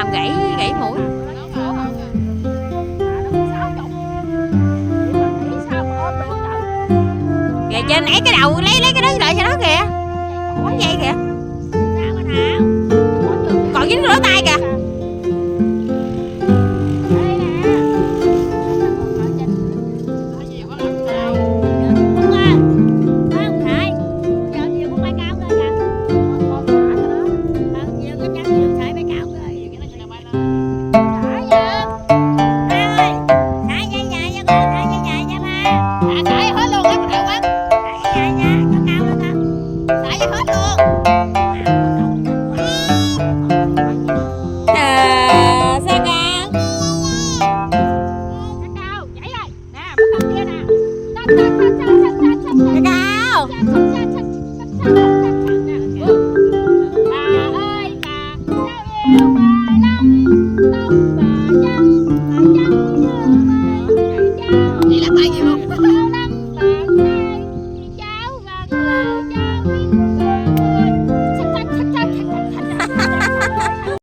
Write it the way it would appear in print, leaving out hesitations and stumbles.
làm gãy gãy mũi. Kìa trên ấy cái đầu lấy cái đó lại cho nó kìa. Quấn dây kìa.